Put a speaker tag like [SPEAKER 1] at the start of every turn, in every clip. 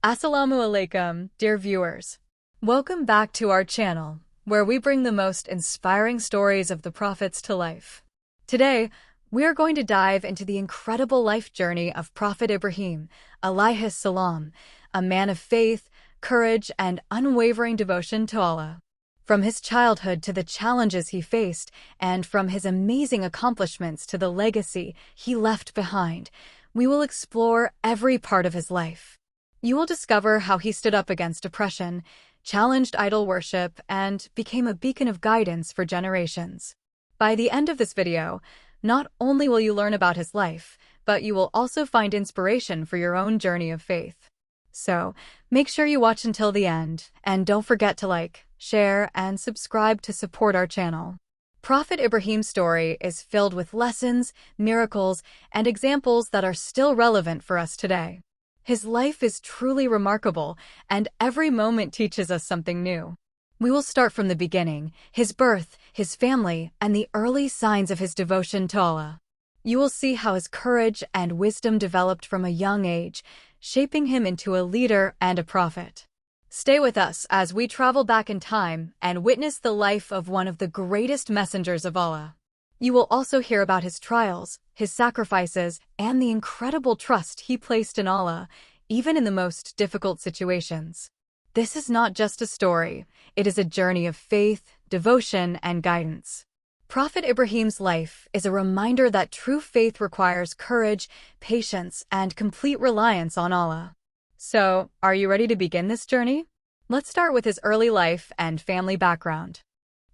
[SPEAKER 1] Assalamu alaikum, dear viewers. Welcome back to our channel, where we bring the most inspiring stories of the prophets to life. Today, we are going to dive into the incredible life journey of Prophet Ibrahim, Alaihis Salam, a man of faith, courage, and unwavering devotion to Allah. From his childhood to the challenges he faced, and from his amazing accomplishments to the legacy he left behind, we will explore every part of his life. You will discover how he stood up against oppression, challenged idol worship, and became a beacon of guidance for generations. By the end of this video, not only will you learn about his life, but you will also find inspiration for your own journey of faith. So, make sure you watch until the end, and don't forget to like, share, and subscribe to support our channel. Prophet Ibrahim's story is filled with lessons, miracles, and examples that are still relevant for us today. His life is truly remarkable, and every moment teaches us something new. We will start from the beginning, his birth, his family, and the early signs of his devotion to Allah. You will see how his courage and wisdom developed from a young age, shaping him into a leader and a prophet. Stay with us as we travel back in time and witness the life of one of the greatest messengers of Allah. You will also hear about his trials, his sacrifices, and the incredible trust he placed in Allah, even in the most difficult situations. This is not just a story, it is a journey of faith, devotion, and guidance. Prophet Ibrahim's life is a reminder that true faith requires courage, patience, and complete reliance on Allah. So, are you ready to begin this journey? Let's start with his early life and family background.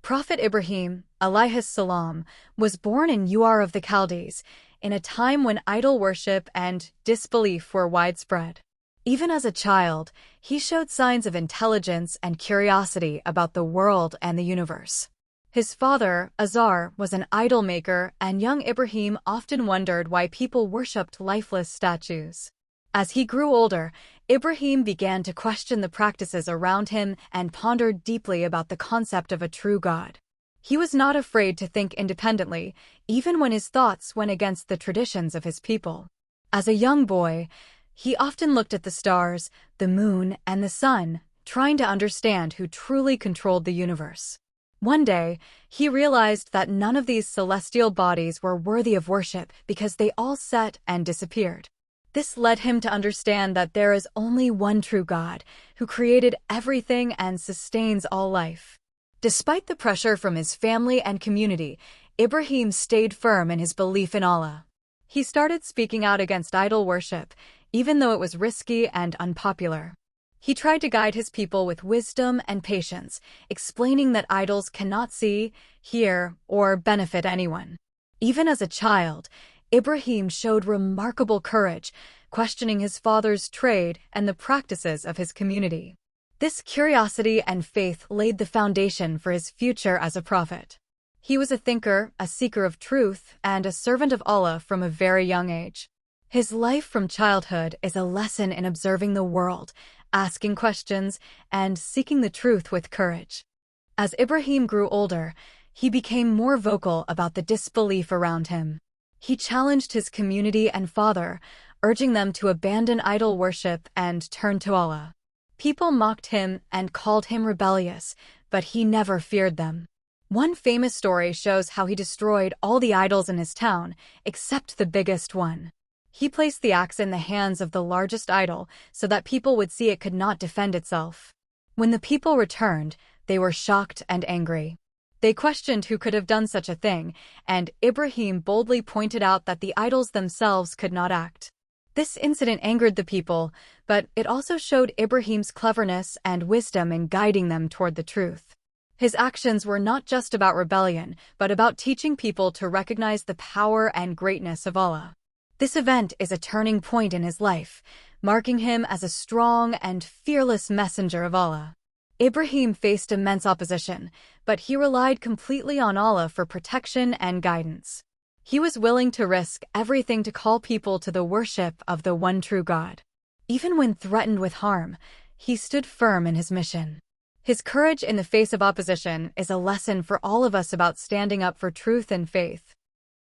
[SPEAKER 1] Prophet Ibrahim, Alaihis Salam, was born in Ur of the Chaldees, in a time when idol worship and disbelief were widespread. Even as a child, he showed signs of intelligence and curiosity about the world and the universe. His father, Azar, was an idol maker, and young Ibrahim often wondered why people worshipped lifeless statues. As he grew older, Ibrahim began to question the practices around him and pondered deeply about the concept of a true God. He was not afraid to think independently, even when his thoughts went against the traditions of his people. As a young boy, he often looked at the stars, the moon, and the sun, trying to understand who truly controlled the universe. One day, he realized that none of these celestial bodies were worthy of worship because they all set and disappeared. This led him to understand that there is only one true God, who created everything and sustains all life. Despite the pressure from his family and community, Ibrahim stayed firm in his belief in Allah. He started speaking out against idol worship, even though it was risky and unpopular. He tried to guide his people with wisdom and patience, explaining that idols cannot see, hear, or benefit anyone. Even as a child, Ibrahim showed remarkable courage, questioning his father's trade and the practices of his community. This curiosity and faith laid the foundation for his future as a prophet. He was a thinker, a seeker of truth, and a servant of Allah from a very young age. His life from childhood is a lesson in observing the world, asking questions, and seeking the truth with courage. As Ibrahim grew older, he became more vocal about the disbelief around him. He challenged his community and father, urging them to abandon idol worship and turn to Allah. People mocked him and called him rebellious, but he never feared them. One famous story shows how he destroyed all the idols in his town, except the biggest one. He placed the axe in the hands of the largest idol so that people would see it could not defend itself. When the people returned, they were shocked and angry. They questioned who could have done such a thing, and Ibrahim boldly pointed out that the idols themselves could not act. This incident angered the people, but it also showed Ibrahim's cleverness and wisdom in guiding them toward the truth. His actions were not just about rebellion, but about teaching people to recognize the power and greatness of Allah. This event is a turning point in his life, marking him as a strong and fearless messenger of Allah. Ibrahim faced immense opposition, but he relied completely on Allah for protection and guidance. He was willing to risk everything to call people to the worship of the one true God. Even when threatened with harm, he stood firm in his mission. His courage in the face of opposition is a lesson for all of us about standing up for truth and faith.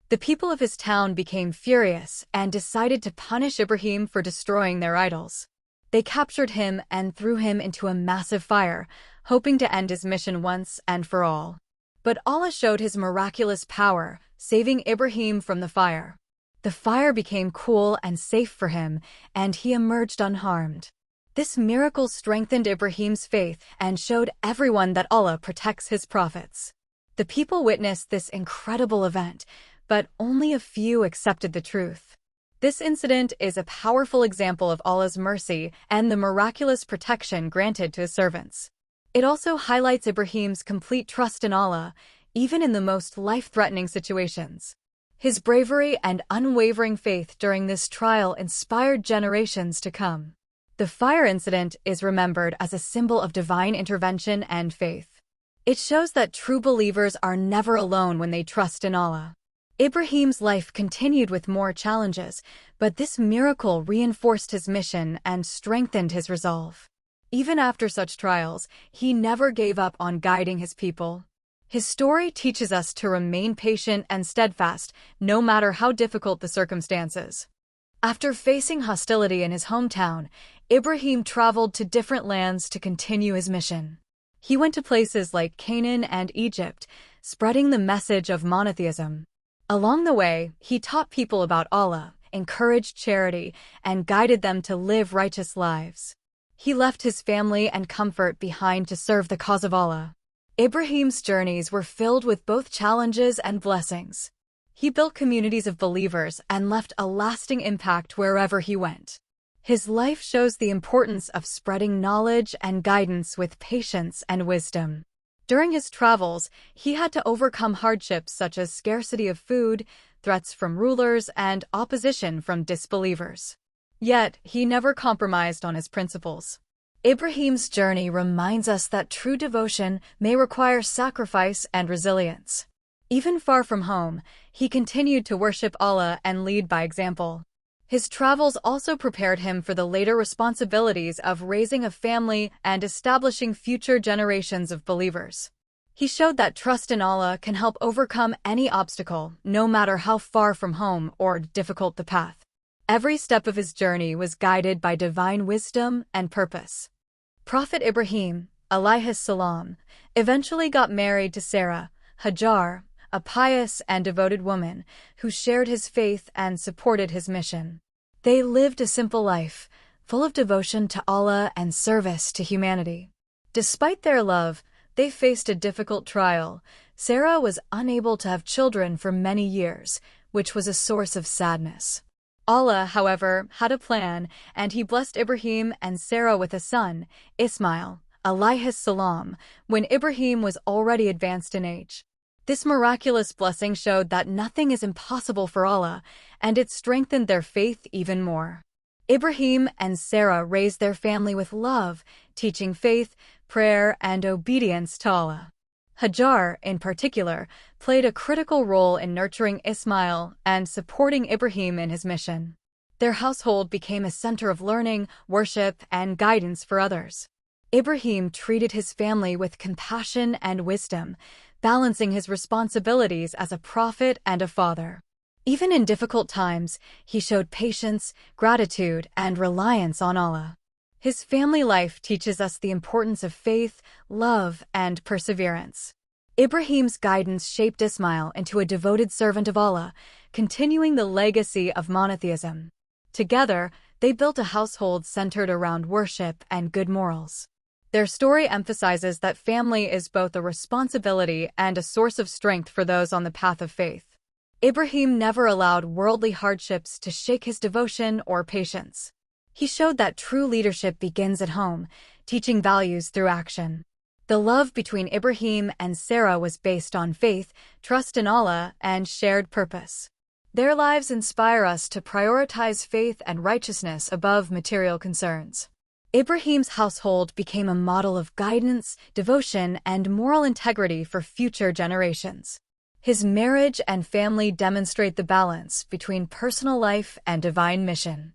[SPEAKER 1] The people of his town became furious and decided to punish Ibrahim for destroying their idols. They captured him and threw him into a massive fire, hoping to end his mission once and for all. But Allah showed his miraculous power, saving Ibrahim from the fire. The fire became cool and safe for him, and he emerged unharmed. This miracle strengthened Ibrahim's faith and showed everyone that Allah protects his prophets. The people witnessed this incredible event, but only a few accepted the truth. This incident is a powerful example of Allah's mercy and the miraculous protection granted to his servants. It also highlights Ibrahim's complete trust in Allah, even in the most life-threatening situations. His bravery and unwavering faith during this trial inspired generations to come. The fire incident is remembered as a symbol of divine intervention and faith. It shows that true believers are never alone when they trust in Allah. Ibrahim's life continued with more challenges, but this miracle reinforced his mission and strengthened his resolve. Even after such trials, he never gave up on guiding his people. His story teaches us to remain patient and steadfast, no matter how difficult the circumstances. After facing hostility in his hometown, Ibrahim traveled to different lands to continue his mission. He went to places like Canaan and Egypt, spreading the message of monotheism. Along the way, he taught people about Allah, encouraged charity, and guided them to live righteous lives. He left his family and comfort behind to serve the cause of Allah. Ibrahim's journeys were filled with both challenges and blessings. He built communities of believers and left a lasting impact wherever he went. His life shows the importance of spreading knowledge and guidance with patience and wisdom. During his travels, he had to overcome hardships such as scarcity of food, threats from rulers, and opposition from disbelievers. Yet, he never compromised on his principles. Ibrahim's journey reminds us that true devotion may require sacrifice and resilience. Even far from home, he continued to worship Allah and lead by example. His travels also prepared him for the later responsibilities of raising a family and establishing future generations of believers. He showed that trust in Allah can help overcome any obstacle, no matter how far from home or difficult the path. Every step of his journey was guided by divine wisdom and purpose. Prophet Ibrahim, Alaihis Salam, eventually got married to Sarah, Hajar, a pious and devoted woman who shared his faith and supported his mission. They lived a simple life, full of devotion to Allah and service to humanity. Despite their love, they faced a difficult trial. Sarah was unable to have children for many years, which was a source of sadness. Allah, however, had a plan, and he blessed Ibrahim and Sarah with a son, Ismail, Alaihis Salam, when Ibrahim was already advanced in age. This miraculous blessing showed that nothing is impossible for Allah, and it strengthened their faith even more. Ibrahim and Sarah raised their family with love, teaching faith, prayer, and obedience to Allah. Hajar, in particular, played a critical role in nurturing Ismail and supporting Ibrahim in his mission. Their household became a center of learning, worship, and guidance for others. Ibrahim treated his family with compassion and wisdom, balancing his responsibilities as a prophet and a father. Even in difficult times, he showed patience, gratitude, and reliance on Allah. His family life teaches us the importance of faith, love, and perseverance. Ibrahim's guidance shaped Ismail into a devoted servant of Allah, continuing the legacy of monotheism. Together, they built a household centered around worship and good morals. Their story emphasizes that family is both a responsibility and a source of strength for those on the path of faith. Ibrahim never allowed worldly hardships to shake his devotion or patience. He showed that true leadership begins at home, teaching values through action. The love between Ibrahim and Sarah was based on faith, trust in Allah, and shared purpose. Their lives inspire us to prioritize faith and righteousness above material concerns. Ibrahim's household became a model of guidance, devotion, and moral integrity for future generations. His marriage and family demonstrate the balance between personal life and divine mission.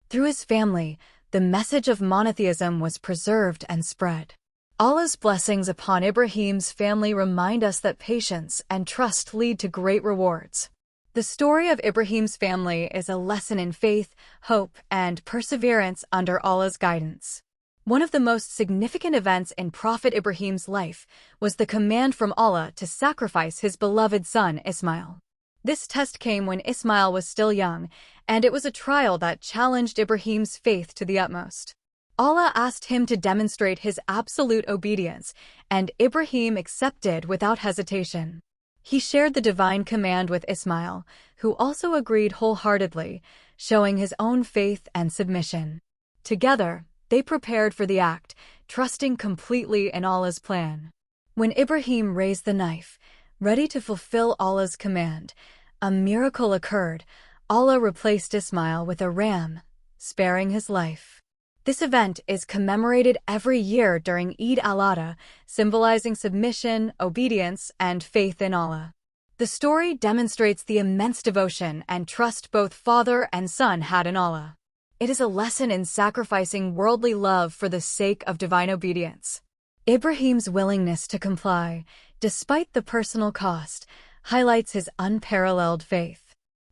[SPEAKER 1] Through his family, the message of monotheism was preserved and spread. Allah's blessings upon Ibrahim's family remind us that patience and trust lead to great rewards. The story of Ibrahim's family is a lesson in faith, hope, and perseverance under Allah's guidance. One of the most significant events in Prophet Ibrahim's life was the command from Allah to sacrifice his beloved son Ismail. This test came when Ismail was still young, and it was a trial that challenged Ibrahim's faith to the utmost. Allah asked him to demonstrate his absolute obedience, and Ibrahim accepted without hesitation. He shared the divine command with Ismail, who also agreed wholeheartedly, showing his own faith and submission. Together, they prepared for the act, trusting completely in Allah's plan. When Ibrahim raised the knife, ready to fulfill Allah's command, a miracle occurred. Allah replaced Ismail with a ram, sparing his life. This event is commemorated every year during Eid al-Adha, symbolizing submission, obedience, and faith in Allah. The story demonstrates the immense devotion and trust both father and son had in Allah. It is a lesson in sacrificing worldly love for the sake of divine obedience. Ibrahim's willingness to comply, despite the personal cost, highlights his unparalleled faith.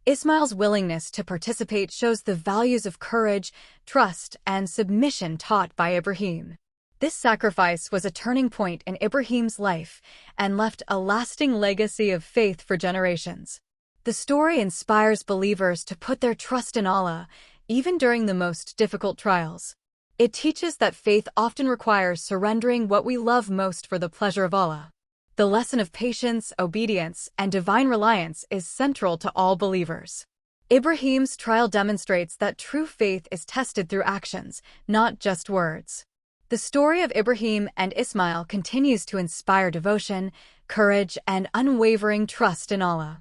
[SPEAKER 1] Ismail's willingness to participate shows the values of courage, trust, and submission taught by Ibrahim. This sacrifice was a turning point in Ibrahim's life and left a lasting legacy of faith for generations. The story inspires believers to put their trust in Allah, even during the most difficult trials. It teaches that faith often requires surrendering what we love most for the pleasure of Allah. The lesson of patience, obedience, and divine reliance is central to all believers. Ibrahim's trial demonstrates that true faith is tested through actions, not just words. The story of Ibrahim and Ismail continues to inspire devotion, courage, and unwavering trust in Allah.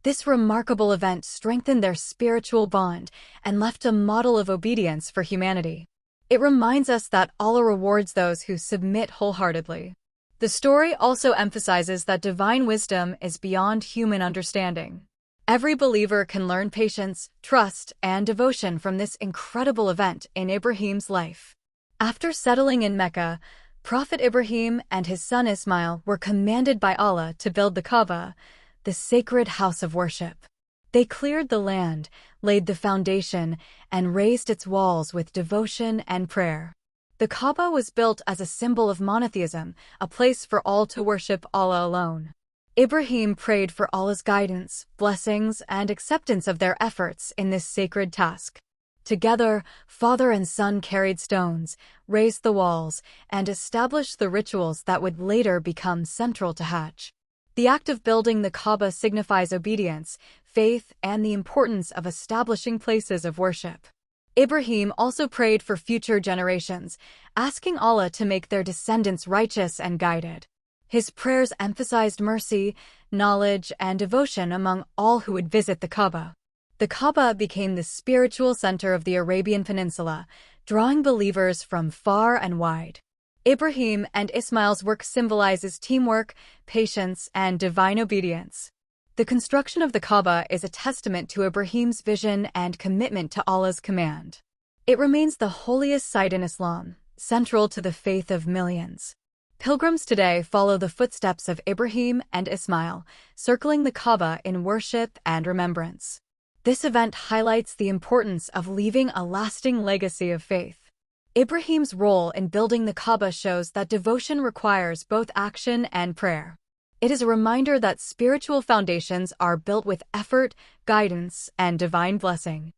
[SPEAKER 1] This remarkable event strengthened their spiritual bond and left a model of obedience for humanity. It reminds us that Allah rewards those who submit wholeheartedly. The story also emphasizes that divine wisdom is beyond human understanding. Every believer can learn patience, trust, and devotion from this incredible event in Ibrahim's life. After settling in Mecca, Prophet Ibrahim and his son Ismail were commanded by Allah to build the Kaaba, the sacred house of worship. They cleared the land, laid the foundation, and raised its walls with devotion and prayer. The Kaaba was built as a symbol of monotheism, a place for all to worship Allah alone. Ibrahim prayed for Allah's guidance, blessings, and acceptance of their efforts in this sacred task. Together, father and son carried stones, raised the walls, and established the rituals that would later become central to Hajj. The act of building the Kaaba signifies obedience, faith, and the importance of establishing places of worship. Ibrahim also prayed for future generations, asking Allah to make their descendants righteous and guided. His prayers emphasized mercy, knowledge, and devotion among all who would visit the Kaaba. The Kaaba became the spiritual center of the Arabian Peninsula, drawing believers from far and wide. Ibrahim and Ismail's work symbolizes teamwork, patience, and divine obedience. The construction of the Kaaba is a testament to Ibrahim's vision and commitment to Allah's command. It remains the holiest site in Islam, central to the faith of millions. Pilgrims today follow the footsteps of Ibrahim and Ismail, circling the Kaaba in worship and remembrance. This event highlights the importance of leaving a lasting legacy of faith. Ibrahim's role in building the Kaaba shows that devotion requires both action and prayer. It is a reminder that spiritual foundations are built with effort, guidance, and divine blessing.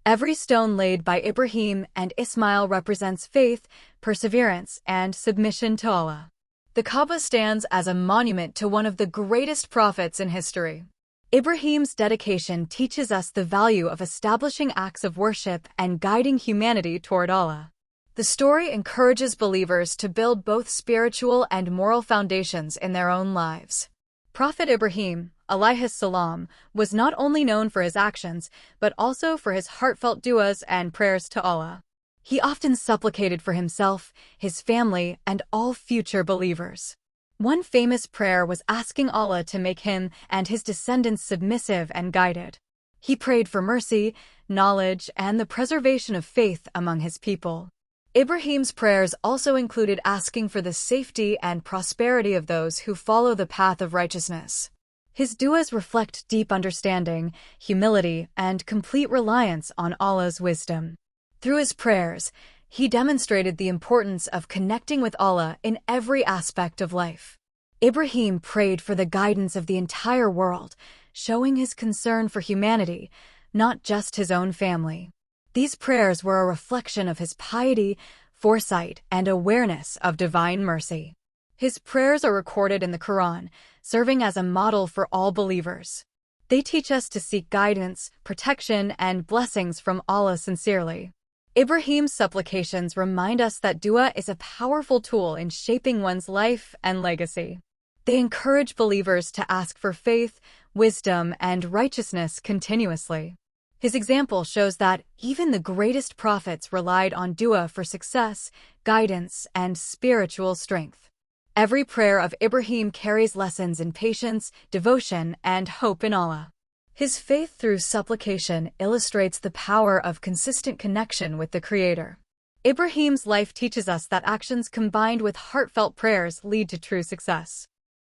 [SPEAKER 1] Every stone laid by Ibrahim and Ismail represents faith, perseverance, and submission to Allah. The Kaaba stands as a monument to one of the greatest prophets in history. Ibrahim's dedication teaches us the value of establishing acts of worship and guiding humanity toward Allah. The story encourages believers to build both spiritual and moral foundations in their own lives. Prophet Ibrahim, Alaihis Salam, was not only known for his actions, but also for his heartfelt du'as and prayers to Allah. He often supplicated for himself, his family, and all future believers. One famous prayer was asking Allah to make him and his descendants submissive and guided. He prayed for mercy, knowledge, and the preservation of faith among his people. Ibrahim's prayers also included asking for the safety and prosperity of those who follow the path of righteousness. His du'as reflect deep understanding, humility, and complete reliance on Allah's wisdom. Through his prayers, he demonstrated the importance of connecting with Allah in every aspect of life. Ibrahim prayed for the guidance of the entire world, showing his concern for humanity, not just his own family. These prayers were a reflection of his piety, foresight, and awareness of divine mercy. His prayers are recorded in the Quran, serving as a model for all believers. They teach us to seek guidance, protection, and blessings from Allah sincerely. Ibrahim's supplications remind us that dua is a powerful tool in shaping one's life and legacy. They encourage believers to ask for faith, wisdom, and righteousness continuously. His example shows that even the greatest prophets relied on dua for success, guidance, and spiritual strength. Every prayer of Ibrahim carries lessons in patience, devotion, and hope in Allah. His faith through supplication illustrates the power of consistent connection with the Creator. Ibrahim's life teaches us that actions combined with heartfelt prayers lead to true success.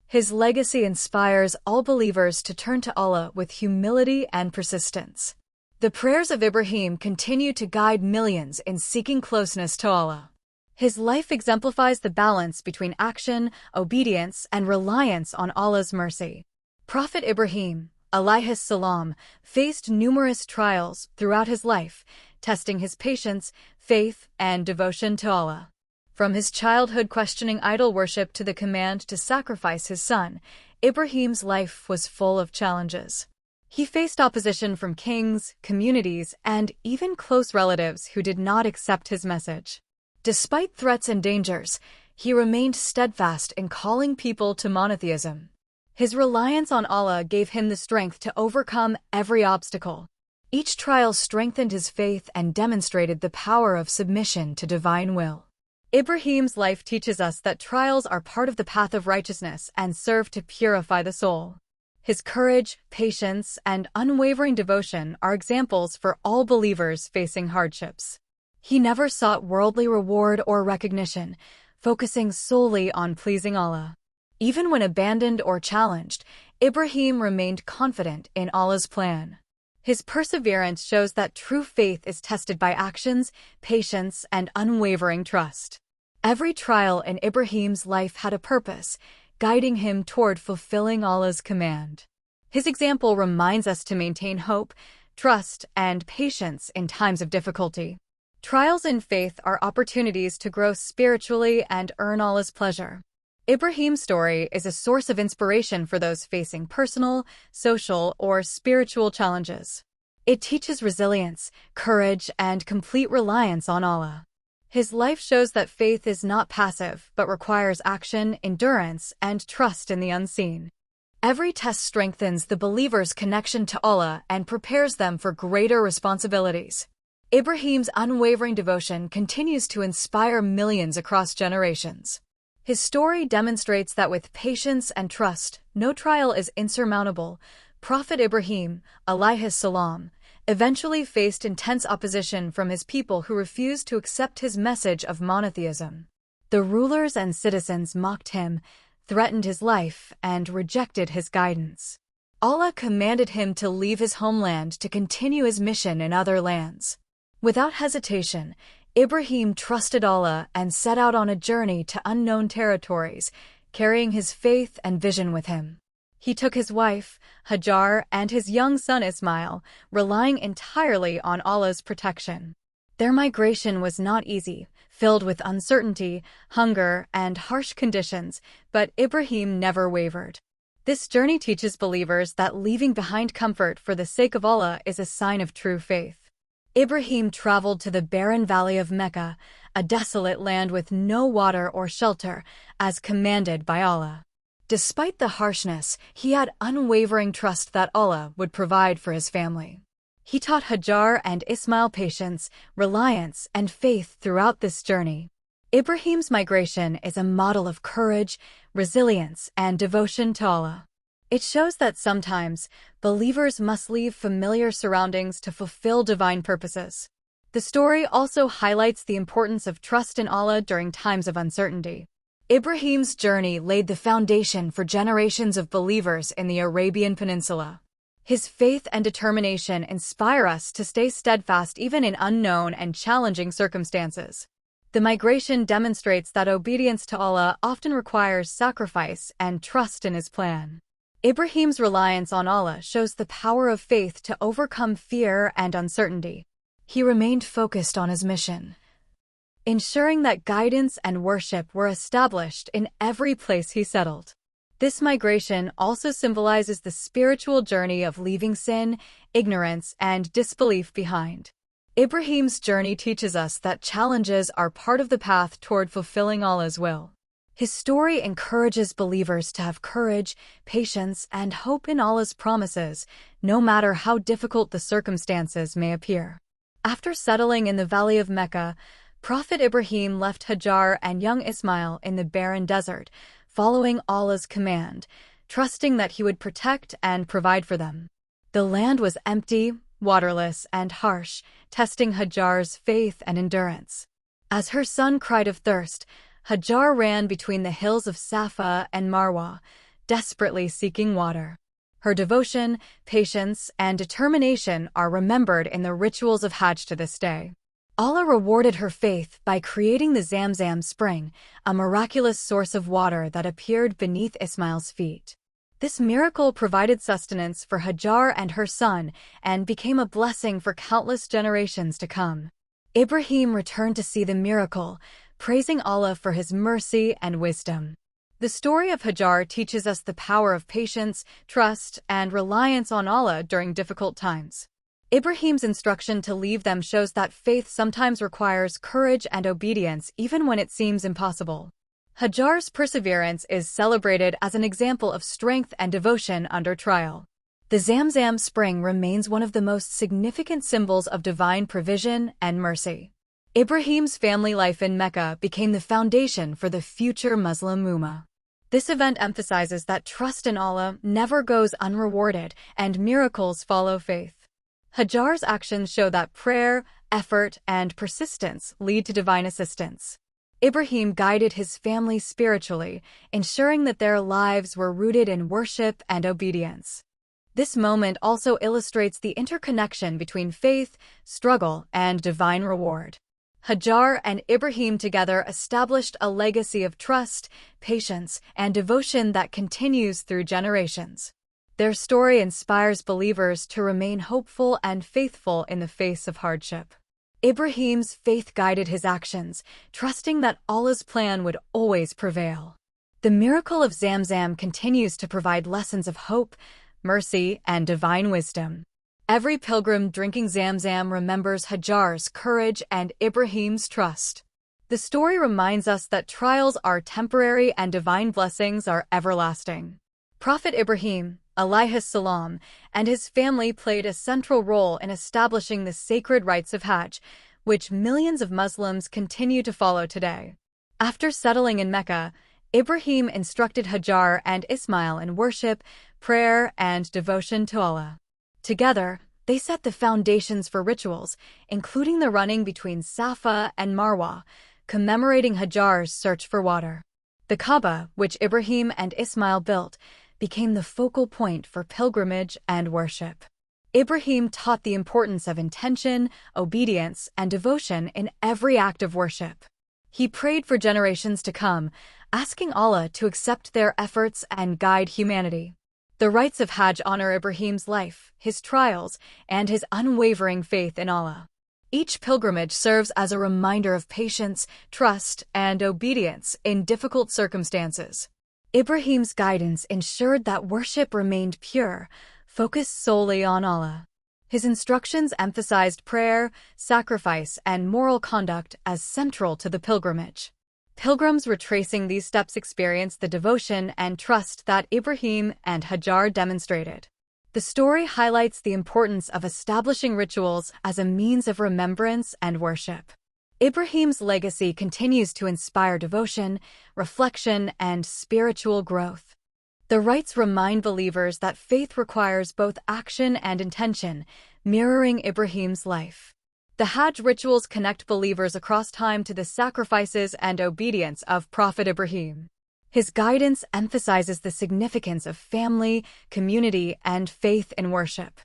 [SPEAKER 1] His legacy inspires all believers to turn to Allah with humility and persistence. The prayers of Ibrahim continue to guide millions in seeking closeness to Allah. His life exemplifies the balance between action, obedience, and reliance on Allah's mercy. Prophet Ibrahim, Alaihis Salam, faced numerous trials throughout his life, testing his patience, faith, and devotion to Allah. From his childhood questioning idol worship to the command to sacrifice his son, Ibrahim's life was full of challenges. He faced opposition from kings, communities, and even close relatives who did not accept his message. Despite threats and dangers, he remained steadfast in calling people to monotheism. His reliance on Allah gave him the strength to overcome every obstacle. Each trial strengthened his faith and demonstrated the power of submission to divine will. Ibrahim's life teaches us that trials are part of the path of righteousness and serve to purify the soul. His courage, patience, and unwavering devotion are examples for all believers facing hardships. He never sought worldly reward or recognition, focusing solely on pleasing Allah. Even when abandoned or challenged, Ibrahim remained confident in Allah's plan. His perseverance shows that true faith is tested by actions, patience, and unwavering trust. Every trial in Ibrahim's life had a purpose, guiding him toward fulfilling Allah's command. His example reminds us to maintain hope, trust, and patience in times of difficulty. Trials in faith are opportunities to grow spiritually and earn Allah's pleasure. Ibrahim's story is a source of inspiration for those facing personal, social, or spiritual challenges. It teaches resilience, courage, and complete reliance on Allah. His life shows that faith is not passive but requires action, endurance, and trust in the unseen. Every test strengthens the believer's connection to Allah and prepares them for greater responsibilities. Ibrahim's unwavering devotion continues to inspire millions across generations. His story demonstrates that with patience and trust, no trial is insurmountable. Prophet Ibrahim, Alaihis Salam, eventually faced intense opposition from his people who refused to accept his message of monotheism. The rulers and citizens mocked him, threatened his life, and rejected his guidance. Allah commanded him to leave his homeland to continue his mission in other lands. Without hesitation, Ibrahim trusted Allah and set out on a journey to unknown territories, carrying his faith and vision with him. He took his wife, Hajar, and his young son Ismail, relying entirely on Allah's protection. Their migration was not easy, filled with uncertainty, hunger, and harsh conditions, but Ibrahim never wavered. This journey teaches believers that leaving behind comfort for the sake of Allah is a sign of true faith. Ibrahim traveled to the barren valley of Mecca, a desolate land with no water or shelter, as commanded by Allah. Despite the harshness, he had unwavering trust that Allah would provide for his family. He taught Hajar and Ismail patience, reliance, and faith throughout this journey. Ibrahim's migration is a model of courage, resilience, and devotion to Allah. It shows that sometimes believers must leave familiar surroundings to fulfill divine purposes. The story also highlights the importance of trust in Allah during times of uncertainty. Ibrahim's journey laid the foundation for generations of believers in the Arabian Peninsula. His faith and determination inspire us to stay steadfast even in unknown and challenging circumstances. The migration demonstrates that obedience to Allah often requires sacrifice and trust in His plan. Ibrahim's reliance on Allah shows the power of faith to overcome fear and uncertainty. He remained focused on his mission, ensuring that guidance and worship were established in every place he settled. This migration also symbolizes the spiritual journey of leaving sin, ignorance, and disbelief behind. Ibrahim's journey teaches us that challenges are part of the path toward fulfilling Allah's will. His story encourages believers to have courage, patience, and hope in Allah's promises, no matter how difficult the circumstances may appear. After settling in the Valley of Mecca, Prophet Ibrahim left Hajar and young Ismail in the barren desert, following Allah's command, trusting that He would protect and provide for them. The land was empty, waterless, and harsh, testing Hajar's faith and endurance. As her son cried of thirst, Hajar ran between the hills of Safa and Marwa, desperately seeking water. Her devotion, patience, and determination are remembered in the rituals of Hajj to this day. Allah rewarded her faith by creating the Zamzam spring, a miraculous source of water that appeared beneath Ismail's feet. This miracle provided sustenance for Hajar and her son and became a blessing for countless generations to come. Ibrahim returned to see the miracle, praising Allah for His mercy and wisdom. The story of Hajar teaches us the power of patience, trust, and reliance on Allah during difficult times. Ibrahim's instruction to leave them shows that faith sometimes requires courage and obedience even when it seems impossible. Hajar's perseverance is celebrated as an example of strength and devotion under trial. The Zamzam spring remains one of the most significant symbols of divine provision and mercy. Ibrahim's family life in Mecca became the foundation for the future Muslim Ummah. This event emphasizes that trust in Allah never goes unrewarded and miracles follow faith. Hajar's actions show that prayer, effort, and persistence lead to divine assistance. Ibrahim guided his family spiritually, ensuring that their lives were rooted in worship and obedience. This moment also illustrates the interconnection between faith, struggle, and divine reward. Hajar and Ibrahim together established a legacy of trust, patience, and devotion that continues through generations. Their story inspires believers to remain hopeful and faithful in the face of hardship. Ibrahim's faith guided his actions, trusting that Allah's plan would always prevail. The miracle of Zamzam continues to provide lessons of hope, mercy, and divine wisdom. Every pilgrim drinking Zamzam remembers Hajar's courage and Ibrahim's trust. The story reminds us that trials are temporary and divine blessings are everlasting. Prophet Ibrahim, Alaihis Salam, and his family played a central role in establishing the sacred rites of Hajj, which millions of Muslims continue to follow today. After settling in Mecca, Ibrahim instructed Hajar and Ismail in worship, prayer, and devotion to Allah. Together, they set the foundations for rituals, including the running between Safa and Marwa, commemorating Hajar's search for water. The Kaaba, which Ibrahim and Ismail built, became the focal point for pilgrimage and worship. Ibrahim taught the importance of intention, obedience, and devotion in every act of worship. He prayed for generations to come, asking Allah to accept their efforts and guide humanity. The rites of Hajj honor Ibrahim's life, his trials, and his unwavering faith in Allah. Each pilgrimage serves as a reminder of patience, trust, and obedience in difficult circumstances. Ibrahim's guidance ensured that worship remained pure, focused solely on Allah. His instructions emphasized prayer, sacrifice, and moral conduct as central to the pilgrimage. Pilgrims retracing these steps experienced the devotion and trust that Ibrahim and Hajar demonstrated. The story highlights the importance of establishing rituals as a means of remembrance and worship. Ibrahim's legacy continues to inspire devotion, reflection, and spiritual growth. The rites remind believers that faith requires both action and intention, mirroring Ibrahim's life. The Hajj rituals connect believers across time to the sacrifices and obedience of Prophet Ibrahim. His guidance emphasizes the significance of family, community, and faith in worship.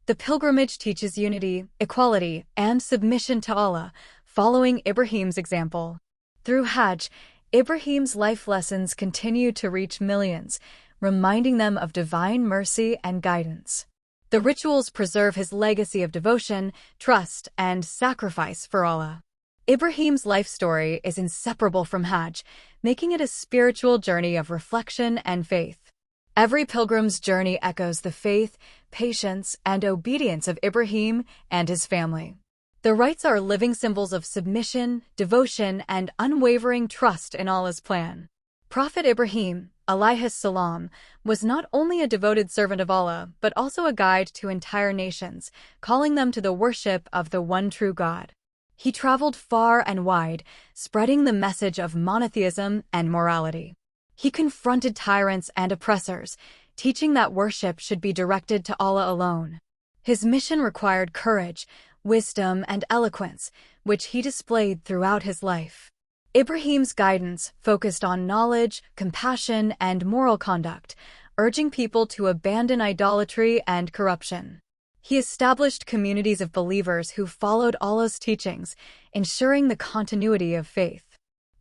[SPEAKER 1] The pilgrimage teaches unity, equality, and submission to Allah, following Ibrahim's example. Through Hajj, Ibrahim's life lessons continue to reach millions, reminding them of divine mercy and guidance. The rituals preserve his legacy of devotion, trust, and sacrifice for Allah. Ibrahim's life story is inseparable from Hajj, making it a spiritual journey of reflection and faith. Every pilgrim's journey echoes the faith, patience, and obedience of Ibrahim and his family. The rites are living symbols of submission, devotion, and unwavering trust in Allah's plan. Prophet Ibrahim, Alaihis Salam, was not only a devoted servant of Allah, but also a guide to entire nations, calling them to the worship of the one true God. He traveled far and wide, spreading the message of monotheism and morality. He confronted tyrants and oppressors, teaching that worship should be directed to Allah alone. His mission required courage, wisdom, and eloquence, which he displayed throughout his life. Ibrahim's guidance focused on knowledge, compassion, and moral conduct, urging people to abandon idolatry and corruption. He established communities of believers who followed Allah's teachings, ensuring the continuity of faith.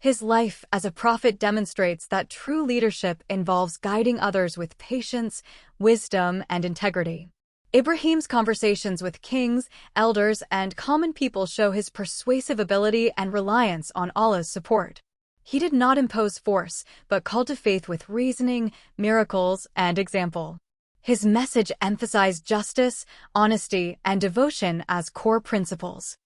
[SPEAKER 1] His life as a prophet demonstrates that true leadership involves guiding others with patience, wisdom, and integrity. Ibrahim's conversations with kings, elders, and common people show his persuasive ability and reliance on Allah's support. He did not impose force, but called to faith with reasoning, miracles, and example. His message emphasized justice, honesty, and devotion as core principles.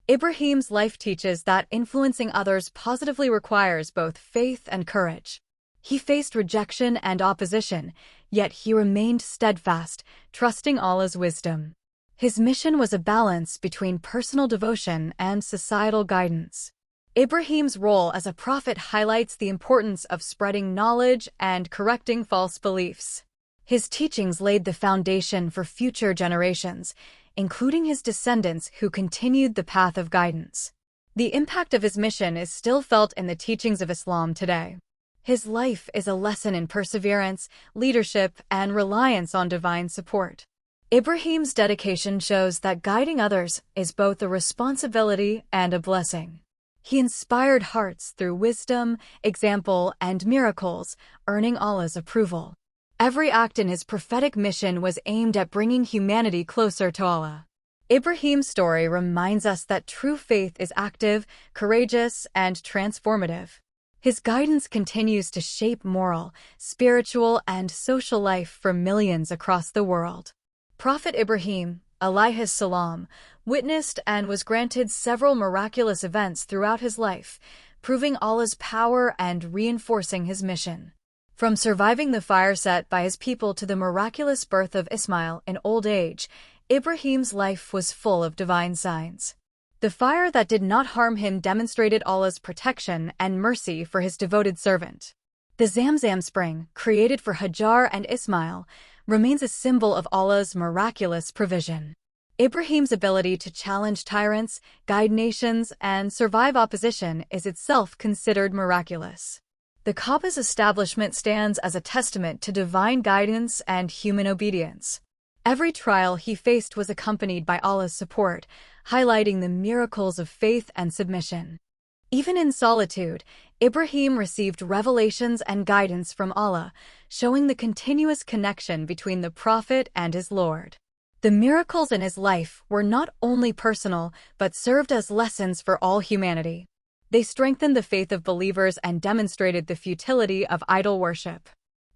[SPEAKER 1] Ibrahim's life teaches that influencing others positively requires both faith and courage. He faced rejection and opposition, yet he remained steadfast, trusting Allah's wisdom. His mission was a balance between personal devotion and societal guidance. Ibrahim's role as a prophet highlights the importance of spreading knowledge and correcting false beliefs. His teachings laid the foundation for future generations, including his descendants who continued the path of guidance. The impact of his mission is still felt in the teachings of Islam today. His life is a lesson in perseverance, leadership, and reliance on divine support. Ibrahim's dedication shows that guiding others is both a responsibility and a blessing. He inspired hearts through wisdom, example, and miracles, earning Allah's approval. Every act in his prophetic mission was aimed at bringing humanity closer to Allah. Ibrahim's story reminds us that true faith is active, courageous, and transformative. His guidance continues to shape moral, spiritual, and social life for millions across the world. Prophet Ibrahim, Alaihis Salam, witnessed and was granted several miraculous events throughout his life, proving Allah's power and reinforcing his mission. From surviving the fire set by his people to the miraculous birth of Ismail in old age, Ibrahim's life was full of divine signs. The fire that did not harm him demonstrated Allah's protection and mercy for his devoted servant. The Zamzam spring, created for Hajar and Ismail, remains a symbol of Allah's miraculous provision. Ibrahim's ability to challenge tyrants, guide nations, and survive opposition is itself considered miraculous. The Kaaba's establishment stands as a testament to divine guidance and human obedience. Every trial he faced was accompanied by Allah's support, highlighting the miracles of faith and submission. Even in solitude, Ibrahim received revelations and guidance from Allah, showing the continuous connection between the Prophet and his Lord. The miracles in his life were not only personal, but served as lessons for all humanity. They strengthened the faith of believers and demonstrated the futility of idol worship.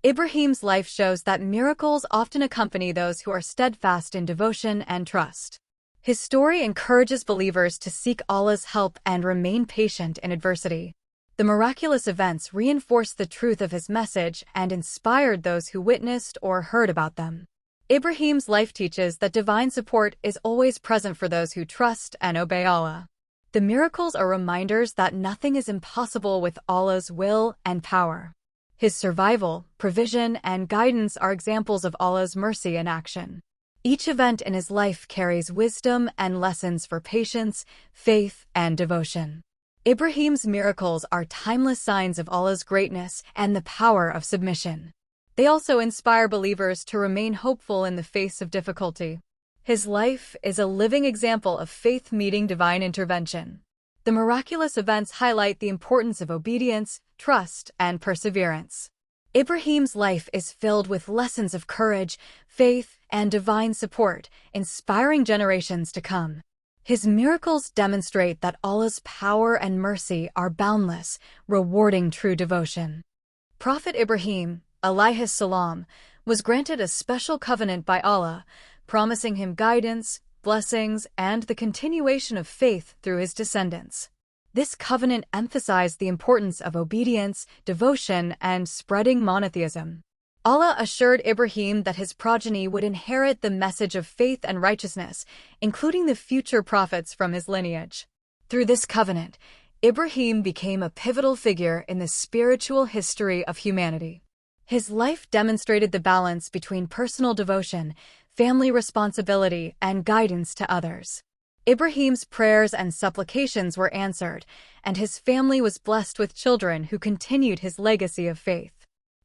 [SPEAKER 1] Ibrahim's life shows that miracles often accompany those who are steadfast in devotion and trust. His story encourages believers to seek Allah's help and remain patient in adversity. The miraculous events reinforced the truth of his message and inspired those who witnessed or heard about them. Ibrahim's life teaches that divine support is always present for those who trust and obey Allah. The miracles are reminders that nothing is impossible with Allah's will and power. His survival, provision, and guidance are examples of Allah's mercy in action. Each event in his life carries wisdom and lessons for patience, faith, and devotion. Ibrahim's miracles are timeless signs of Allah's greatness and the power of submission. They also inspire believers to remain hopeful in the face of difficulty. His life is a living example of faith meeting divine intervention. The miraculous events highlight the importance of obedience, trust, and perseverance. Ibrahim's life is filled with lessons of courage, faith, and divine support, inspiring generations to come. His miracles demonstrate that Allah's power and mercy are boundless, rewarding true devotion. Prophet Ibrahim, Alaihis Salam, was granted a special covenant by Allah, promising him guidance, blessings, and the continuation of faith through his descendants. This covenant emphasized the importance of obedience, devotion, and spreading monotheism. Allah assured Ibrahim that his progeny would inherit the message of faith and righteousness, including the future prophets from his lineage. Through this covenant, Ibrahim became a pivotal figure in the spiritual history of humanity. His life demonstrated the balance between personal devotion, family responsibility, and guidance to others. Ibrahim's prayers and supplications were answered, and his family was blessed with children who continued his legacy of faith.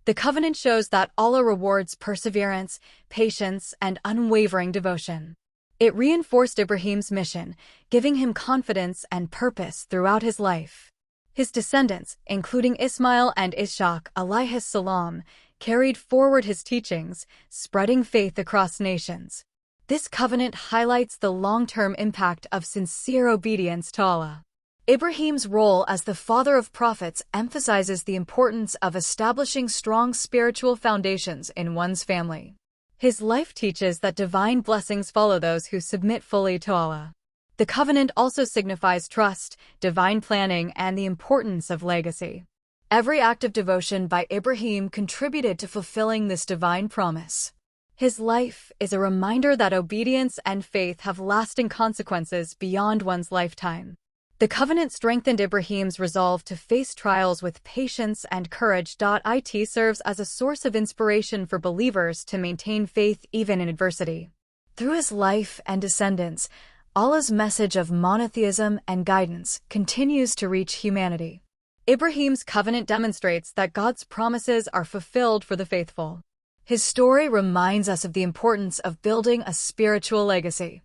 [SPEAKER 1] The covenant shows that Allah rewards perseverance, patience, and unwavering devotion. It reinforced Ibrahim's mission, giving him confidence and purpose throughout his life. His descendants, including Ismail and Ishaq Alaihis Salam, carried forward his teachings, spreading faith across nations. This covenant highlights the long-term impact of sincere obedience to Allah. Ibrahim's role as the father of prophets emphasizes the importance of establishing strong spiritual foundations in one's family. His life teaches that divine blessings follow those who submit fully to Allah. The covenant also signifies trust, divine planning, and the importance of legacy. Every act of devotion by Ibrahim contributed to fulfilling this divine promise. His life is a reminder that obedience and faith have lasting consequences beyond one's lifetime. The covenant strengthened Ibrahim's resolve to face trials with patience and courage. It serves as a source of inspiration for believers to maintain faith even in adversity. Through his life and descendants, Allah's message of monotheism and guidance continues to reach humanity. Ibrahim's covenant demonstrates that God's promises are fulfilled for the faithful. His story reminds us of the importance of building a spiritual legacy.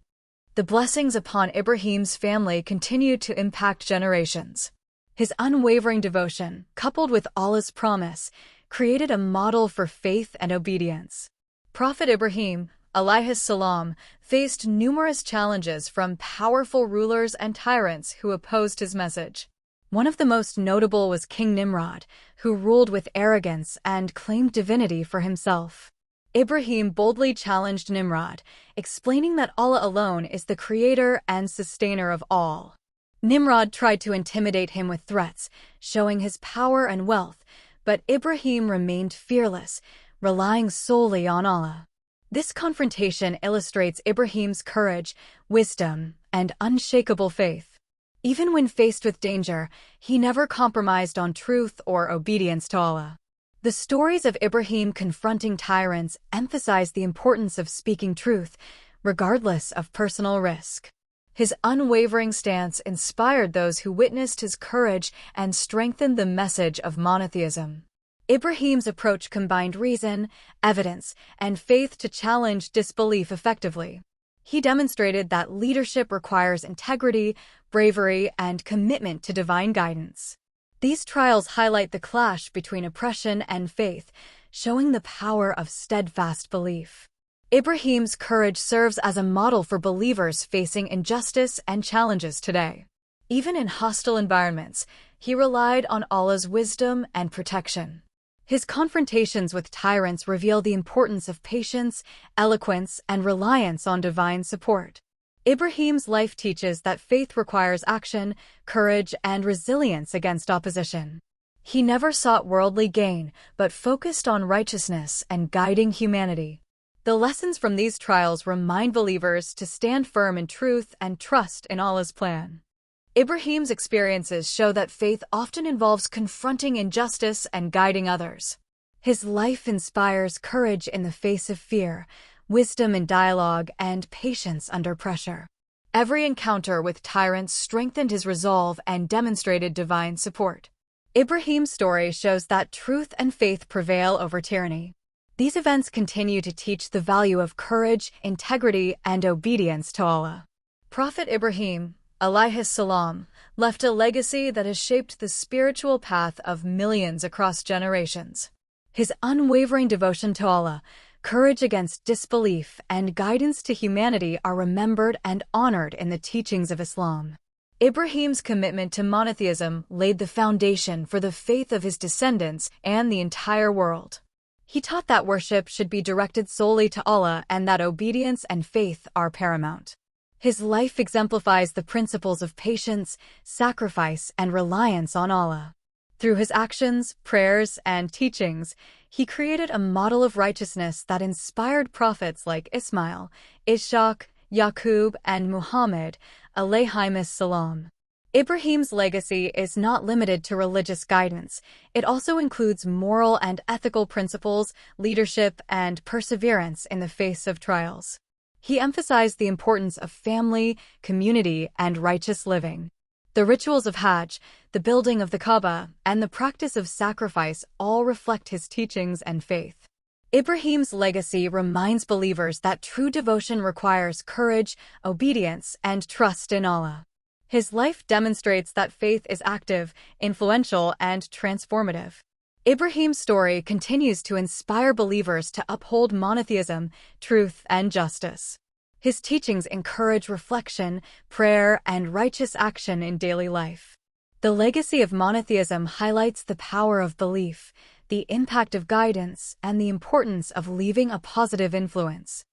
[SPEAKER 1] The blessings upon Ibrahim's family continued to impact generations. His unwavering devotion, coupled with Allah's promise, created a model for faith and obedience. Prophet Ibrahim, Alaihis Salam, faced numerous challenges from powerful rulers and tyrants who opposed his message. One of the most notable was King Nimrod, who ruled with arrogance and claimed divinity for himself. Ibrahim boldly challenged Nimrod, explaining that Allah alone is the creator and sustainer of all. Nimrod tried to intimidate him with threats, showing his power and wealth, but Ibrahim remained fearless, relying solely on Allah. This confrontation illustrates Ibrahim's courage, wisdom, and unshakable faith. Even when faced with danger, he never compromised on truth or obedience to Allah. The stories of Ibrahim confronting tyrants emphasize the importance of speaking truth, regardless of personal risk. His unwavering stance inspired those who witnessed his courage and strengthened the message of monotheism. Ibrahim's approach combined reason, evidence, and faith to challenge disbelief effectively. He demonstrated that leadership requires integrity, bravery, and commitment to divine guidance. These trials highlight the clash between oppression and faith, showing the power of steadfast belief. Ibrahim's courage serves as a model for believers facing injustice and challenges today. Even in hostile environments, he relied on Allah's wisdom and protection. His confrontations with tyrants reveal the importance of patience, eloquence, and reliance on divine support. Ibrahim's life teaches that faith requires action, courage, and resilience against opposition. He never sought worldly gain, but focused on righteousness and guiding humanity. The lessons from these trials remind believers to stand firm in truth and trust in Allah's plan. Ibrahim's experiences show that faith often involves confronting injustice and guiding others. His life inspires courage in the face of fear, wisdom in dialogue, and patience under pressure. Every encounter with tyrants strengthened his resolve and demonstrated divine support. Ibrahim's story shows that truth and faith prevail over tyranny. These events continue to teach the value of courage, integrity, and obedience to Allah. Prophet Ibrahim, Alaihis Salam, left a legacy that has shaped the spiritual path of millions across generations. His unwavering devotion to Allah, courage against disbelief, and guidance to humanity are remembered and honored in the teachings of Islam. Ibrahim's commitment to monotheism laid the foundation for the faith of his descendants and the entire world. He taught that worship should be directed solely to Allah and that obedience and faith are paramount. His life exemplifies the principles of patience, sacrifice, and reliance on Allah. Through his actions, prayers, and teachings, he created a model of righteousness that inspired prophets like Ismail, Ishaq, Yaqub, and Muhammad, Alaihis Salam. Ibrahim's legacy is not limited to religious guidance. It also includes moral and ethical principles, leadership, and perseverance in the face of trials. He emphasized the importance of family, community, and righteous living. The rituals of Hajj, the building of the Kaaba, and the practice of sacrifice all reflect his teachings and faith. Ibrahim's legacy reminds believers that true devotion requires courage, obedience, and trust in Allah. His life demonstrates that faith is active, influential, and transformative. Ibrahim's story continues to inspire believers to uphold monotheism, truth, and justice. His teachings encourage reflection, prayer, and righteous action in daily life. The legacy of monotheism highlights the power of belief, the impact of guidance, and the importance of leaving a positive influence.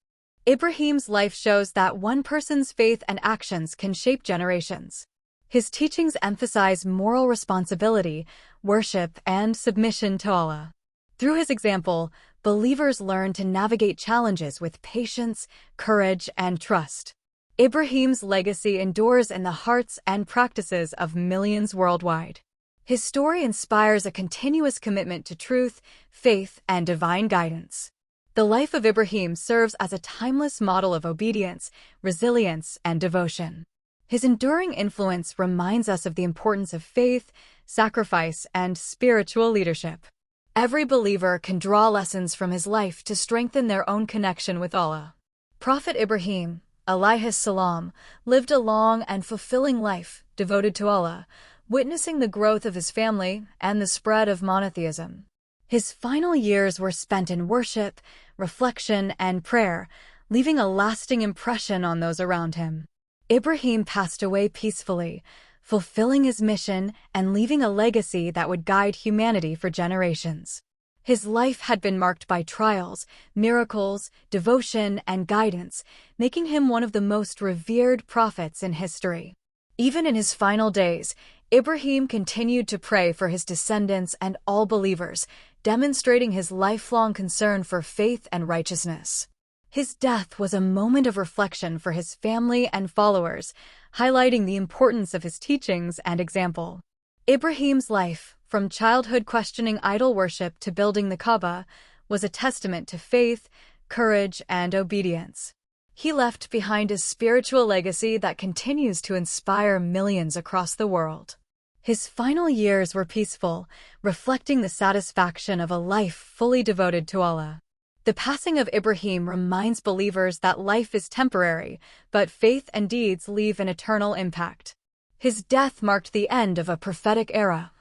[SPEAKER 1] Ibrahim's life shows that one person's faith and actions can shape generations. His teachings emphasize moral responsibility, worship, and submission to Allah. Through his example, believers learn to navigate challenges with patience, courage, and trust. Ibrahim's legacy endures in the hearts and practices of millions worldwide. His story inspires a continuous commitment to truth, faith, and divine guidance. The life of Ibrahim serves as a timeless model of obedience, resilience, and devotion. His enduring influence reminds us of the importance of faith, sacrifice, and spiritual leadership. Every believer can draw lessons from his life to strengthen their own connection with Allah. Prophet Ibrahim, Alaihis Salam, lived a long and fulfilling life devoted to Allah, witnessing the growth of his family and the spread of monotheism. His final years were spent in worship, reflection, and prayer, leaving a lasting impression on those around him. Ibrahim passed away peacefully, fulfilling his mission and leaving a legacy that would guide humanity for generations. His life had been marked by trials, miracles, devotion, and guidance, making him one of the most revered prophets in history. Even in his final days, Ibrahim continued to pray for his descendants and all believers, demonstrating his lifelong concern for faith and righteousness. His death was a moment of reflection for his family and followers, highlighting the importance of his teachings and example. Ibrahim's life, from childhood questioning idol worship to building the Kaaba, was a testament to faith, courage, and obedience. He left behind a spiritual legacy that continues to inspire millions across the world. His final years were peaceful, reflecting the satisfaction of a life fully devoted to Allah. The passing of Ibrahim reminds believers that life is temporary, but faith and deeds leave an eternal impact. His death marked the end of a prophetic era,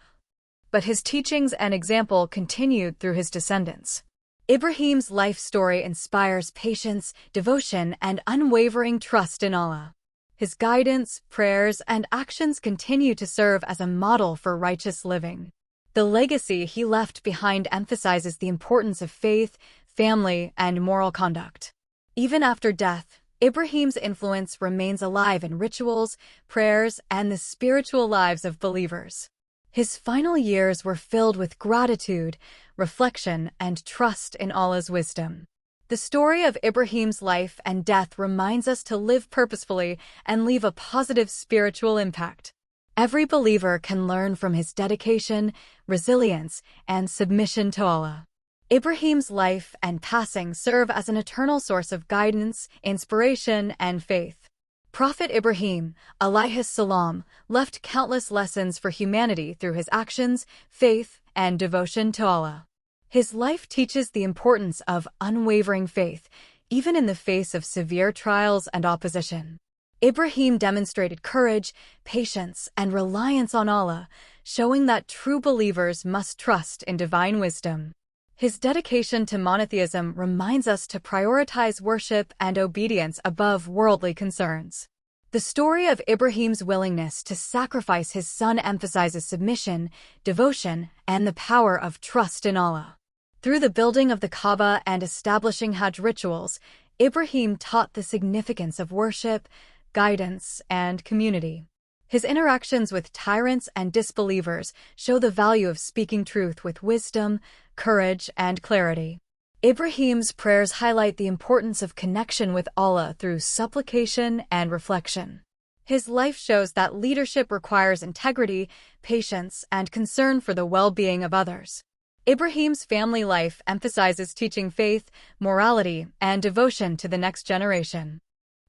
[SPEAKER 1] but his teachings and example continued through his descendants. Ibrahim's life story inspires patience, devotion, and unwavering trust in Allah. His guidance, prayers, and actions continue to serve as a model for righteous living. The legacy he left behind emphasizes the importance of faith, family, and moral conduct. Even after death, Ibrahim's influence remains alive in rituals, prayers, and the spiritual lives of believers. His final years were filled with gratitude, reflection, and trust in Allah's wisdom. The story of Ibrahim's life and death reminds us to live purposefully and leave a positive spiritual impact. Every believer can learn from his dedication, resilience, and submission to Allah. Ibrahim's life and passing serve as an eternal source of guidance, inspiration, and faith. Prophet Ibrahim, Alaihis Salam, left countless lessons for humanity through his actions, faith, and devotion to Allah. His life teaches the importance of unwavering faith, even in the face of severe trials and opposition. Ibrahim demonstrated courage, patience, and reliance on Allah, showing that true believers must trust in divine wisdom. His dedication to monotheism reminds us to prioritize worship and obedience above worldly concerns. The story of Ibrahim's willingness to sacrifice his son emphasizes submission, devotion, and the power of trust in Allah. Through the building of the Kaaba and establishing Hajj rituals, Ibrahim taught the significance of worship, guidance, and community. His interactions with tyrants and disbelievers show the value of speaking truth with wisdom, courage, and clarity. Ibrahim's prayers highlight the importance of connection with Allah through supplication and reflection. His life shows that leadership requires integrity, patience, and concern for the well-being of others. Ibrahim's family life emphasizes teaching faith, morality, and devotion to the next generation.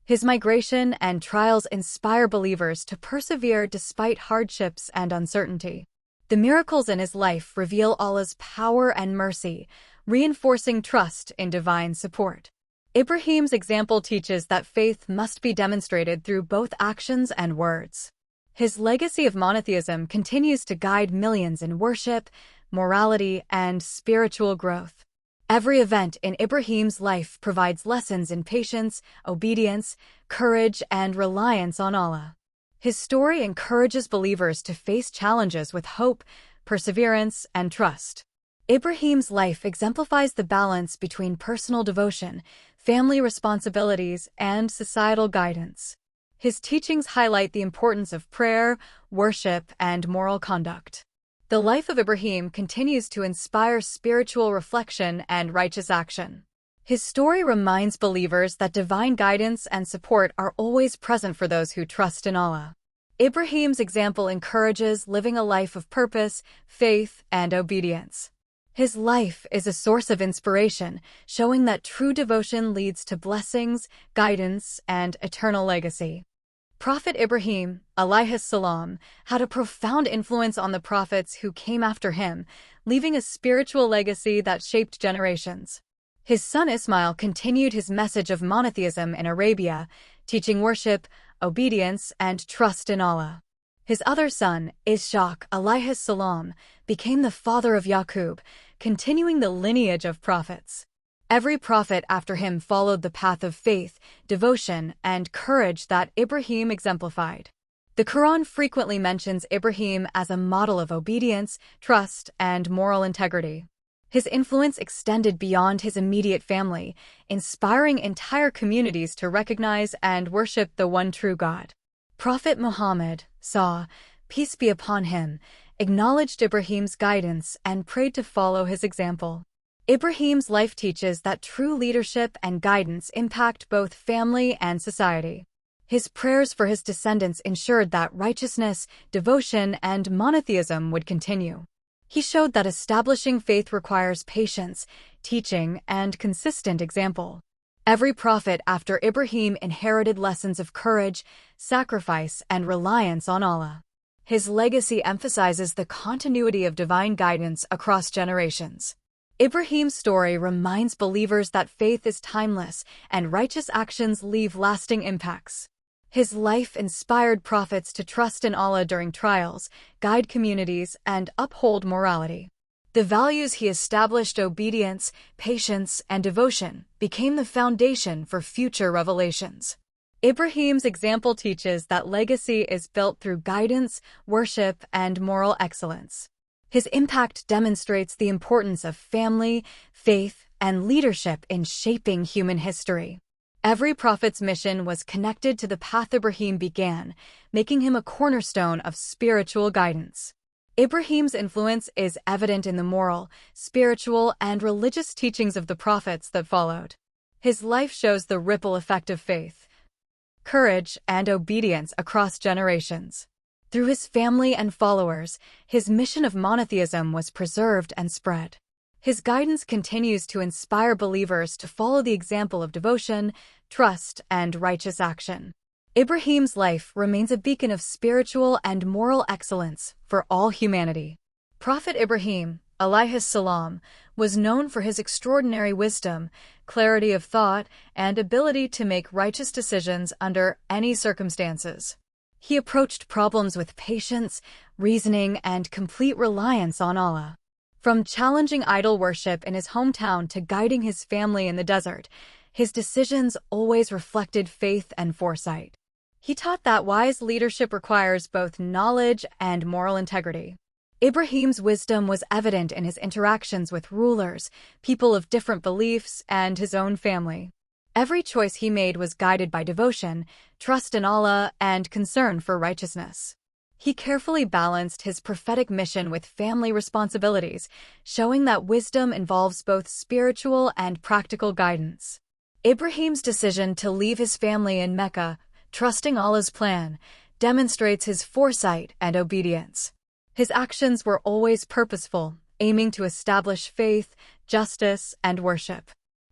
[SPEAKER 1] His migration and trials inspire believers to persevere despite hardships and uncertainty. The miracles in his life reveal Allah's power and mercy, reinforcing trust in divine support. Ibrahim's example teaches that faith must be demonstrated through both actions and words. His legacy of monotheism continues to guide millions in worship, morality, and spiritual growth. Every event in Ibrahim's life provides lessons in patience, obedience, courage, and reliance on Allah. His story encourages believers to face challenges with hope, perseverance, and trust. Ibrahim's life exemplifies the balance between personal devotion, family responsibilities, and societal guidance. His teachings highlight the importance of prayer, worship, and moral conduct. The life of Ibrahim continues to inspire spiritual reflection and righteous action. His story reminds believers that divine guidance and support are always present for those who trust in Allah. Ibrahim's example encourages living a life of purpose, faith, and obedience. His life is a source of inspiration, showing that true devotion leads to blessings, guidance, and eternal legacy. Prophet Ibrahim, Alaihis Salam, had a profound influence on the prophets who came after him, leaving a spiritual legacy that shaped generations. His son Ismail continued his message of monotheism in Arabia, teaching worship, obedience, and trust in Allah. His other son, Ishaq, Alaihis Salam, became the father of Yaqub, continuing the lineage of prophets. Every prophet after him followed the path of faith, devotion, and courage that Ibrahim exemplified. The Quran frequently mentions Ibrahim as a model of obedience, trust, and moral integrity. His influence extended beyond his immediate family, inspiring entire communities to recognize and worship the one true God. Prophet Muhammad, peace be upon him, acknowledged Ibrahim's guidance and prayed to follow his example. Ibrahim's life teaches that true leadership and guidance impact both family and society. His prayers for his descendants ensured that righteousness, devotion, and monotheism would continue. He showed that establishing faith requires patience, teaching, and consistent example. Every prophet after Ibrahim inherited lessons of courage, sacrifice, and reliance on Allah. His legacy emphasizes the continuity of divine guidance across generations. Ibrahim's story reminds believers that faith is timeless and righteous actions leave lasting impacts. His life inspired prophets to trust in Allah during trials, guide communities, and uphold morality. The values he established, obedience, patience, and devotion, became the foundation for future revelations. Ibrahim's example teaches that legacy is built through guidance, worship, and moral excellence. His impact demonstrates the importance of family, faith, and leadership in shaping human history. Every prophet's mission was connected to the path Ibrahim began, making him a cornerstone of spiritual guidance. Ibrahim's influence is evident in the moral, spiritual, and religious teachings of the prophets that followed. His life shows the ripple effect of faith, courage, and obedience across generations. Through his family and followers, his mission of monotheism was preserved and spread. His guidance continues to inspire believers to follow the example of devotion, trust, and righteous action. Ibrahim's life remains a beacon of spiritual and moral excellence for all humanity. Prophet Ibrahim, Alaihis Salam, was known for his extraordinary wisdom, clarity of thought, and ability to make righteous decisions under any circumstances. He approached problems with patience, reasoning, and complete reliance on Allah. From challenging idol worship in his hometown to guiding his family in the desert, his decisions always reflected faith and foresight. He taught that wise leadership requires both knowledge and moral integrity. Ibrahim's wisdom was evident in his interactions with rulers, people of different beliefs, and his own family. Every choice he made was guided by devotion, trust in Allah, and concern for righteousness. He carefully balanced his prophetic mission with family responsibilities, showing that wisdom involves both spiritual and practical guidance. Ibrahim's decision to leave his family in Mecca, trusting Allah's plan, demonstrates his foresight and obedience. His actions were always purposeful, aiming to establish faith, justice, and worship.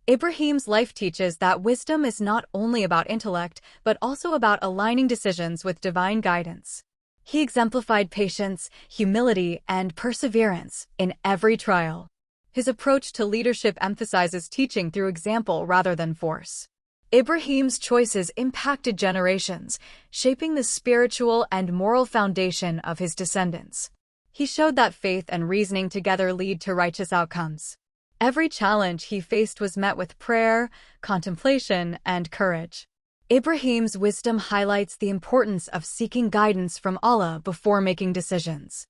[SPEAKER 1] Ibrahim's life teaches that wisdom is not only about intellect, but also about aligning decisions with divine guidance. He exemplified patience, humility, and perseverance in every trial. His approach to leadership emphasizes teaching through example rather than force. Ibrahim's choices impacted generations, shaping the spiritual and moral foundation of his descendants. He showed that faith and reasoning together lead to righteous outcomes. Every challenge he faced was met with prayer, contemplation, and courage. Ibrahim's wisdom highlights the importance of seeking guidance from Allah before making decisions.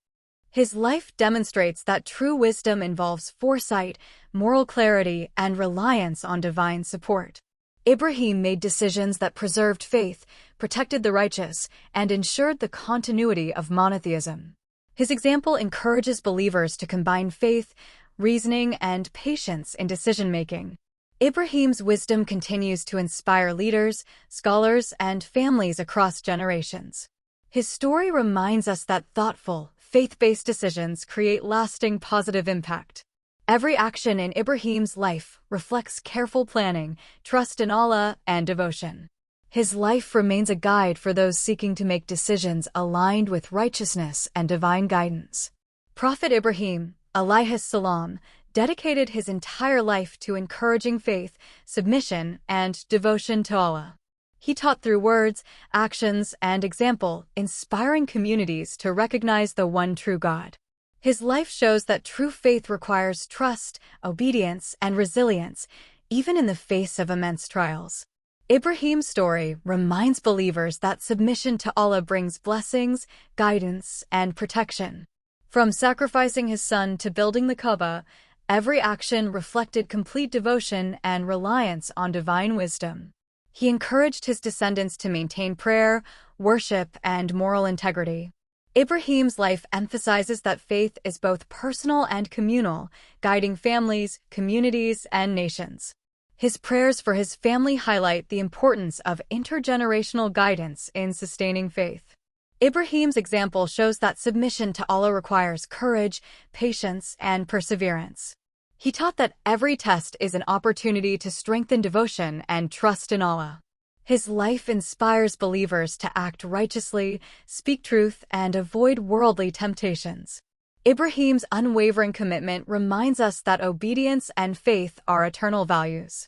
[SPEAKER 1] His life demonstrates that true wisdom involves foresight, moral clarity, and reliance on divine support. Ibrahim made decisions that preserved faith, protected the righteous, and ensured the continuity of monotheism. His example encourages believers to combine faith, reasoning, and patience in decision-making. Ibrahim's wisdom continues to inspire leaders, scholars, and families across generations. His story reminds us that thoughtful, faith-based decisions create lasting positive impact. Every action in Ibrahim's life reflects careful planning, trust in Allah, and devotion. His life remains a guide for those seeking to make decisions aligned with righteousness and divine guidance. Prophet Ibrahim, Alaihis Salam, dedicated his entire life to encouraging faith, submission, and devotion to Allah. He taught through words, actions, and example, inspiring communities to recognize the one true God. His life shows that true faith requires trust, obedience, and resilience, even in the face of immense trials. Ibrahim's story reminds believers that submission to Allah brings blessings, guidance, and protection. From sacrificing his son to building the Kaaba, every action reflected complete devotion and reliance on divine wisdom. He encouraged his descendants to maintain prayer, worship, and moral integrity. Ibrahim's life emphasizes that faith is both personal and communal, guiding families, communities, and nations. His prayers for his family highlight the importance of intergenerational guidance in sustaining faith. Ibrahim's example shows that submission to Allah requires courage, patience, and perseverance. He taught that every test is an opportunity to strengthen devotion and trust in Allah. His life inspires believers to act righteously, speak truth, and avoid worldly temptations. Ibrahim's unwavering commitment reminds us that obedience and faith are eternal values.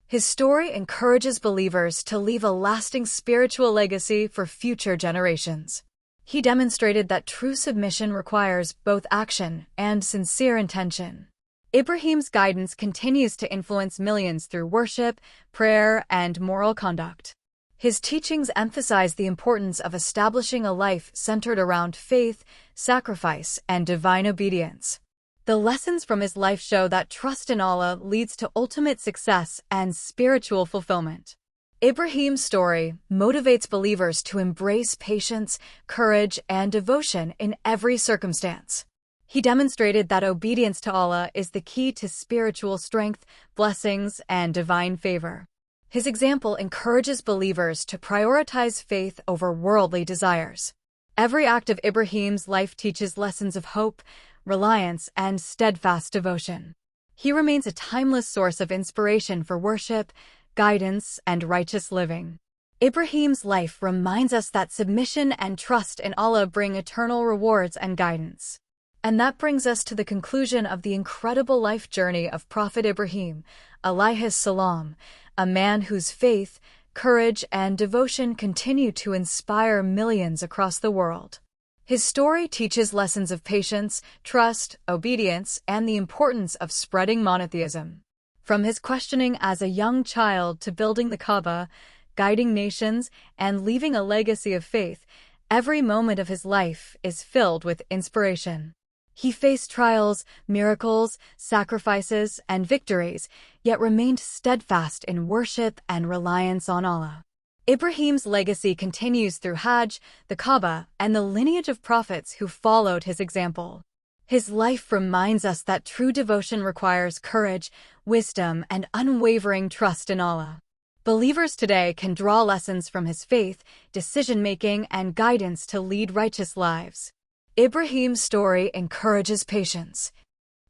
[SPEAKER 1] His story encourages believers to leave a lasting spiritual legacy for future generations. He demonstrated that true submission requires both action and sincere intention. Ibrahim's guidance continues to influence millions through worship, prayer, and moral conduct. His teachings emphasize the importance of establishing a life centered around faith, sacrifice, and divine obedience. The lessons from his life show that trust in Allah leads to ultimate success and spiritual fulfillment. Ibrahim's story motivates believers to embrace patience, courage, and devotion in every circumstance. He demonstrated that obedience to Allah is the key to spiritual strength, blessings, and divine favor. His example encourages believers to prioritize faith over worldly desires. Every act of Ibrahim's life teaches lessons of hope, reliance, and steadfast devotion. He remains a timeless source of inspiration for worship, guidance, and righteous living. Ibrahim's life reminds us that submission and trust in Allah bring eternal rewards and guidance. And that brings us to the conclusion of the incredible life journey of Prophet Ibrahim, Alaihis Salam, a man whose faith, courage, and devotion continue to inspire millions across the world. His story teaches lessons of patience, trust, obedience, and the importance of spreading monotheism. From his questioning as a young child to building the Kaaba, guiding nations, and leaving a legacy of faith, every moment of his life is filled with inspiration. He faced trials, miracles, sacrifices, and victories, yet remained steadfast in worship and reliance on Allah. Ibrahim's legacy continues through Hajj, the Kaaba, and the lineage of prophets who followed his example. His life reminds us that true devotion requires courage, wisdom, and unwavering trust in Allah. Believers today can draw lessons from his faith, decision-making, and guidance to lead righteous lives. Ibrahim's story encourages patience,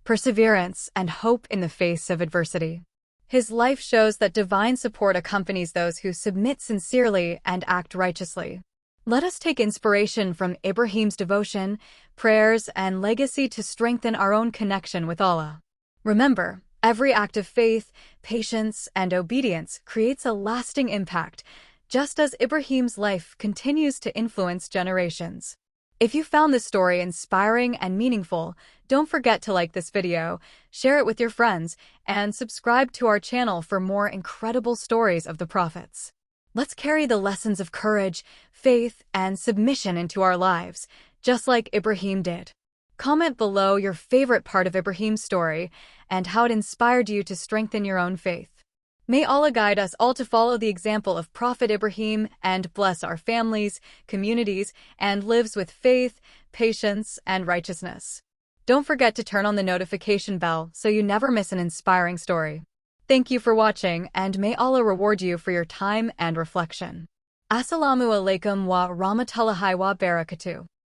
[SPEAKER 1] perseverance, and hope in the face of adversity. His life shows that divine support accompanies those who submit sincerely and act righteously. Let us take inspiration from Ibrahim's devotion, prayers, and legacy to strengthen our own connection with Allah. Remember, every act of faith, patience, and obedience creates a lasting impact, just as Ibrahim's life continues to influence generations. If you found this story inspiring and meaningful, don't forget to like this video, share it with your friends, and subscribe to our channel for more incredible stories of the prophets. Let's carry the lessons of courage, faith, and submission into our lives, just like Ibrahim did. Comment below your favorite part of Ibrahim's story and how it inspired you to strengthen your own faith. May Allah guide us all to follow the example of Prophet Ibrahim and bless our families, communities, and lives with faith, patience, and righteousness. Don't forget to turn on the notification bell so you never miss an inspiring story. Thank you for watching, and may Allah reward you for your time and reflection. Assalamu alaikum wa rahmatullahi wa barakatuh.